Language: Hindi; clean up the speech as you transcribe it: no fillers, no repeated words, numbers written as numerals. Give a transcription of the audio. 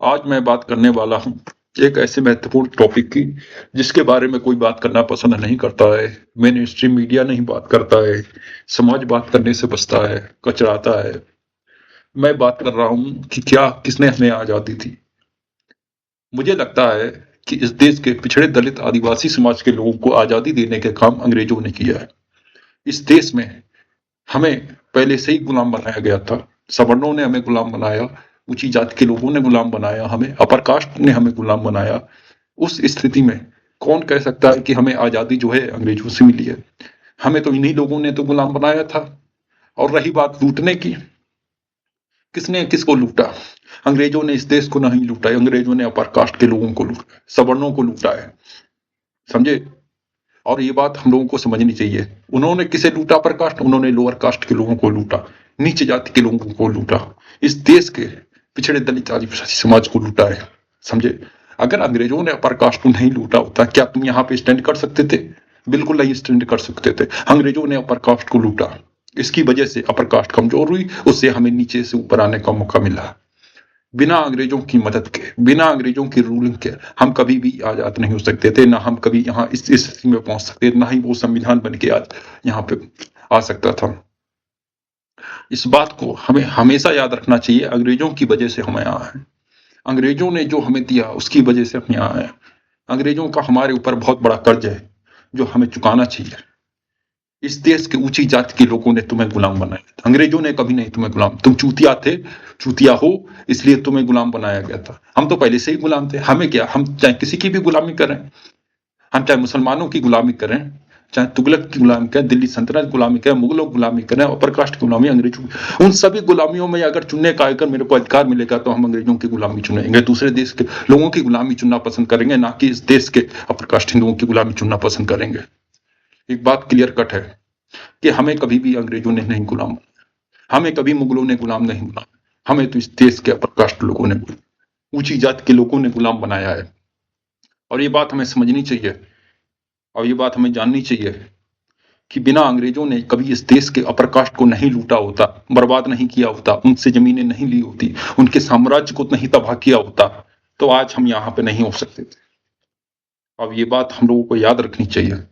आज मैं बात करने वाला हूँ एक ऐसे महत्वपूर्ण टॉपिक की जिसके बारे में कोई बात करना पसंद नहीं करता है। मेन स्ट्रीम मीडिया नहीं बात करता है। समाज बात करने से बचता है, कचराता है। मैं बात कर रहा हूँ कि क्या किसने हमें आजादी दी। मुझे लगता है कि इस देश के पिछड़े दलित आदिवासी समाज के लोगों को आजादी देने के काम अंग्रेजों ने किया है। इस देश में हमें पहले से ही गुलाम बनाया गया था। सवर्णों ने हमें गुलाम बनाया, ऊंची जाति के लोगों ने गुलाम बनाया, हमें अपर कास्ट ने हमें गुलाम बनाया। उस स्थिति में कौन कह सकता है कि हमें आजादी जो है अंग्रेजों से मिली है। हमें तो इन्हीं लोगों ने तो गुलाम बनाया था। और रही बात लूटने की, किसने किसको लूटा? अंग्रेजों ने इस देश को नहीं लूटा है, अंग्रेजों ने अपर कास्ट के लोगों को लूटा है, सवर्णों को लूटा है। समझे? और ये बात हम लोगों को समझनी चाहिए। उन्होंने किसे लूटा? Upper caste. उन्होंने लोअर कास्ट के लोगों को लूटा, नीचे जाति के लोगों को लूटा, इस देश के पिछड़े दलित आदिवासी समाज को लूटा है। समझे? अगर अंग्रेजों ने अपर कास्ट को नहीं लूटा होता, क्या तुम यहाँ पे स्टैंड कर सकते थे? बिल्कुल नहीं स्टैंड कर सकते थे। अंग्रेजों ने अपर कास्ट को लूटा, इसकी वजह से अपर कास्ट कमजोर हुई, उससे हमें नीचे से ऊपर आने का मौका मिला। बिना अंग्रेजों की मदद के, बिना अंग्रेजों की रूलिंग के हम कभी भी आजाद नहीं हो सकते थे। ना हम कभी यहाँ इस स्थिति में पहुंच सकते, ना ही वो संविधान बन के आज यहाँ पे आ सकता था। इस बात को हमें हमेशा याद रखना चाहिए। अंग्रेजों की वजह से हम यहाँ हैं। अंग्रेजों ने जो हमें दिया उसकी वजह से हम यहाँ हैं। अंग्रेजों का हमारे ऊपर बहुत बड़ा कर्ज है जो हमें चुकाना चाहिए। इस देश के ऊंची जाति के लोगों ने तुम्हें गुलाम बनाया था, अंग्रेजों ने कभी नहीं तुम्हें गुलाम। तुम चूतिया थे, चूतिया हो, इसलिए तुम्हें गुलाम बनाया गया था। हम तो पहले से ही गुलाम थे। हमें क्या, हम चाहे किसी की भी गुलामी करें, हम चाहे मुसलमानों की गुलामी करें, चाहे तुगलक की गुलामी करें, दिल्ली सल्तनत की गुलामी करें, मुगलों की गुलामी करें, अपर कास्ट की गुलामी, अंग्रेजों की, उन सभी गुलामियों में अगर चुनने का अगर मेरे को अधिकार मिलेगा तो हम अंग्रेजों की गुलामी चुनेंगे, दूसरे देश के लोगों की गुलामी चुनना पसंद करेंगे, ना कि इस देश के अपर कास्ट हिंदुओं की गुलामी चुनना पसंद करेंगे। एक बात क्लियर कट है कि हमें कभी भी अंग्रेजों ने नहीं गुलाम बनाया, हमें कभी मुगलों ने गुलाम नहीं बनाया। हमें तो इस देश के अपर कास्ट लोगों ने, ऊंची जाति के लोगों ने गुलाम बनाया है। और ये बात हमें समझनी चाहिए और ये बात हमें जाननी चाहिए कि बिना अंग्रेजों ने कभी इस देश के अपर कास्ट को नहीं लूटा होता, बर्बाद नहीं किया होता, उनसे जमीनें नहीं ली होती, उनके साम्राज्य को नहीं तबाह किया होता, तो आज हम यहाँ पे नहीं हो सकते थे। अब ये बात हम लोगों को याद रखनी चाहिए।